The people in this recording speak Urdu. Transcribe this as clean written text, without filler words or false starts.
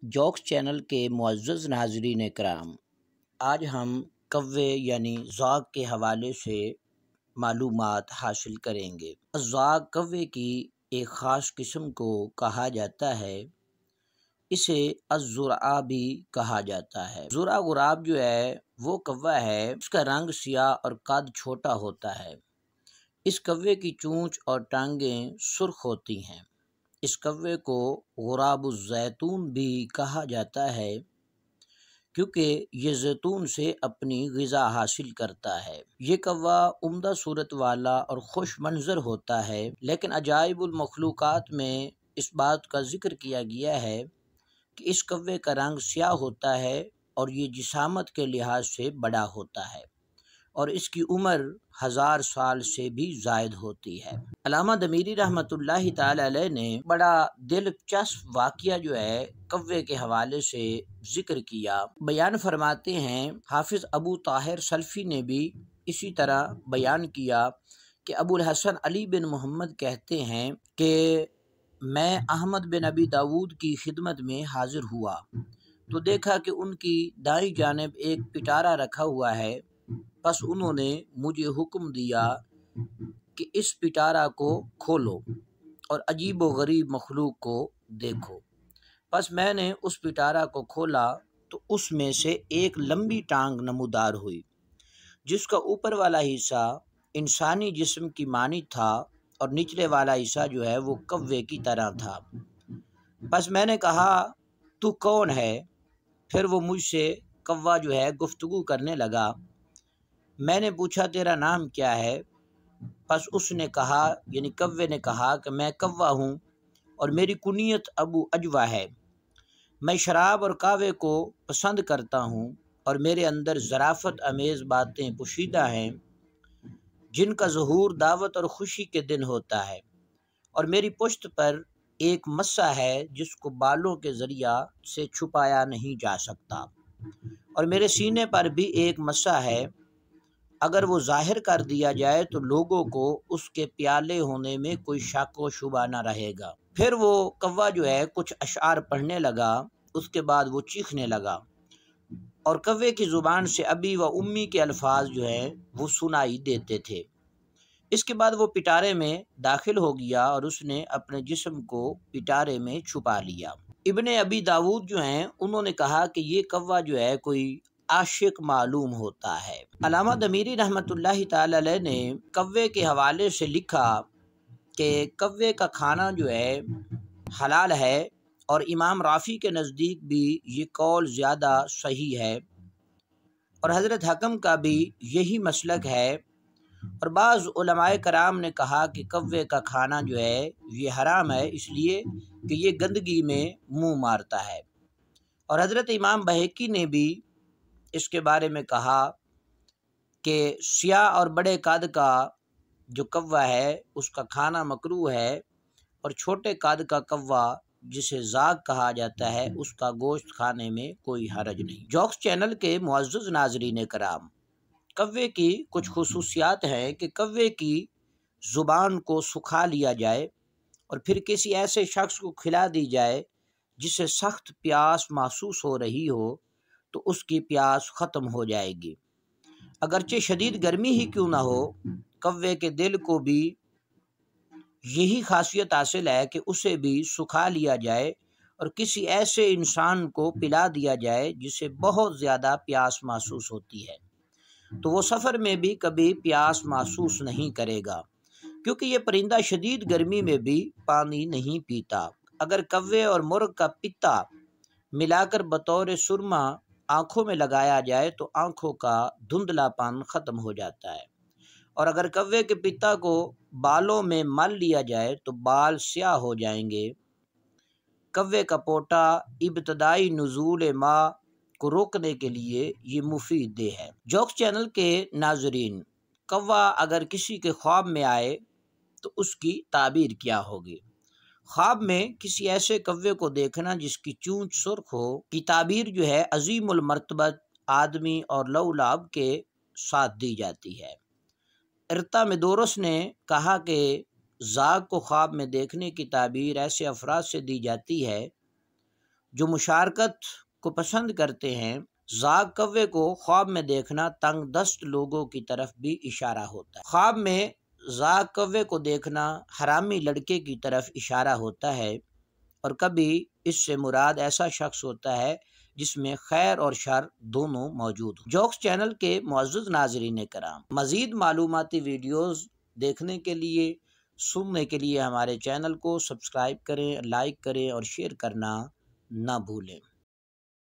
جوکس چینل کے معزز ناظرین کرام، آج ہم کوے یعنی زاغ کے حوالے سے معلومات حاصل کریں گے۔ زاغ کوے کی ایک خاص قسم کو کہا جاتا ہے، اسے الزرعہ بھی کہا جاتا ہے۔ زرع غراب جو ہے وہ کوا ہے، اس کا رنگ سیاہ اور قد چھوٹا ہوتا ہے۔ اس کوے کی چونچ اور ٹانگیں سرخ ہوتی ہیں۔ اس کوے کو غراب الزیتون بھی کہا جاتا ہے کیونکہ یہ زیتون سے اپنی غذا حاصل کرتا ہے۔ یہ کوا عمدہ صورت والا اور خوش منظر ہوتا ہے، لیکن عجائب المخلوقات میں اس بات کا ذکر کیا گیا ہے کہ اس کوے کا رنگ سیاہ ہوتا ہے اور یہ جسامت کے لحاظ سے بڑا ہوتا ہے اور اس کی عمر 1000 سال سے بھی زائد ہوتی ہے۔ علامہ دمیری رحمۃ اللہ تعالی علیہ نے بڑا دلچسپ واقعہ جو ہے کوے کے حوالے سے ذکر کیا، بیان فرماتے ہیں۔ حافظ ابو طاہر سلفی نے بھی اسی طرح بیان کیا کہ ابو الحسن علی بن محمد کہتے ہیں کہ میں احمد بن ابی داود کی خدمت میں حاضر ہوا تو دیکھا کہ ان کی دائیں جانب ایک پٹارا رکھا ہوا ہے، پس انہوں نے مجھے حکم دیا کہ اس پٹارا کو کھولو اور عجیب و غریب مخلوق کو دیکھو۔ پس میں نے اس پٹارا کو کھولا تو اس میں سے ایک لمبی ٹانگ نمودار ہوئی، جس کا اوپر والا حصہ انسانی جسم کی مانند تھا اور نچلے والا حصہ جو ہے وہ کوے کی طرح تھا۔ پس میں نے کہا تو کون ہے؟ پھر وہ مجھ سے کوا جو ہے گفتگو کرنے لگا۔ میں نے پوچھا تیرا نام کیا ہے؟ پس اس نے کہا یعنی کوے نے کہا کہ میں کوا ہوں اور میری کنیت ابو اجوا ہے۔ میں شراب اور قہوے کو پسند کرتا ہوں اور میرے اندر ظرافت امیز باتیں پوشیدہ ہیں جن کا ظہور دعوت اور خوشی کے دن ہوتا ہے، اور میری پشت پر ایک مسا ہے جس کو بالوں کے ذریعہ سے چھپایا نہیں جا سکتا، اور میرے سینے پر بھی ایک مسا ہے، اگر وہ ظاہر کر دیا جائے تو لوگوں کو اس کے پیالے ہونے میں کوئی شک و شبہ نہ رہے گا۔ پھر وہ کوا جو ہے کچھ اشعار پڑھنے لگا، اس کے بعد وہ چیخنے لگا اور کوے کی زبان سے ابی و امی کے الفاظ جو ہیں وہ سنائی دیتے تھے۔ اس کے بعد وہ پٹارے میں داخل ہو گیا اور اس نے اپنے جسم کو پٹارے میں چھپا لیا۔ ابن ابی داود جو ہیں انہوں نے کہا کہ یہ کوا جو ہے کوئی عاشق معلوم ہوتا ہے۔ علامہ دمیری رحمۃ اللہ تعالی علیہ نے کوے کے حوالے سے لکھا کہ کوے کا کھانا جو ہے حلال ہے، اور امام رافی کے نزدیک بھی یہ قول زیادہ صحیح ہے، اور حضرت حکم کا بھی یہی مسلک ہے، اور بعض علماء کرام نے کہا کہ کوے کا کھانا جو ہے یہ حرام ہے، اس لیے کہ یہ گندگی میں منہ مارتا ہے، اور حضرت امام بہقی نے بھی اس کے بارے میں کہا کہ سیاہ اور بڑے قد کا جو کوا ہے اس کا کھانا مکروہ ہے، اور چھوٹے قد کا کوا جسے زاغ کہا جاتا ہے اس کا گوشت کھانے میں کوئی حرج نہیں۔ جوکس چینل کے معزز ناظرین کرام، کوے کی کچھ خصوصیات ہیں کہ کوے کی زبان کو سکھا لیا جائے اور پھر کسی ایسے شخص کو کھلا دی جائے جسے سخت پیاس محسوس ہو رہی ہو تو اس کی پیاس ختم ہو جائے گی، اگرچہ شدید گرمی ہی کیوں نہ ہو۔ کوے کے دل کو بھی یہی خاصیت حاصل ہے کہ اسے بھی سکھا لیا جائے اور کسی ایسے انسان کو پلا دیا جائے جسے بہت زیادہ پیاس محسوس ہوتی ہے، تو وہ سفر میں بھی کبھی پیاس محسوس نہیں کرے گا، کیونکہ یہ پرندہ شدید گرمی میں بھی پانی نہیں پیتا۔ اگر کوے اور مرغ کا پتا ملا کر بطور سرما آنکھوں میں لگایا جائے تو آنکھوں کا دھندلا پن ختم ہو جاتا ہے، اور اگر کوے کے پتا کو بالوں میں مل لیا جائے تو بال سیاہ ہو جائیں گے۔ کوے کا پوٹا ابتدائی نزول ماء کو روکنے کے لیے یہ مفید دہ ہے۔ جوکس چینل کے ناظرین، کوا اگر کسی کے خواب میں آئے تو اس کی تعبیر کیا ہوگی؟ خواب میں کسی ایسے کوے کو دیکھنا جس کی چونچ سرخ ہو کی تعبیر جو ہے عظیم المرتبت آدمی اور لولاب کے ساتھ دی جاتی ہے۔ ارطمدورس نے کہا کہ زاغ کو خواب میں دیکھنے کی تعبیر ایسے افراد سے دی جاتی ہے جو مشارکت کو پسند کرتے ہیں۔ زاغ کوے کو خواب میں دیکھنا تنگ دست لوگوں کی طرف بھی اشارہ ہوتا ہے۔ خواب میں زاغ کوے کو دیکھنا حرامی لڑکے کی طرف اشارہ ہوتا ہے، اور کبھی اس سے مراد ایسا شخص ہوتا ہے جس میں خیر اور شر دونوں موجود ہوں۔ جوکس چینل کے معزز ناظرین کرام، مزید معلوماتی ویڈیوز دیکھنے کے لیے، سننے کے لیے ہمارے چینل کو سبسکرائب کریں، لائک کریں اور شیئر کرنا نہ بھولیں۔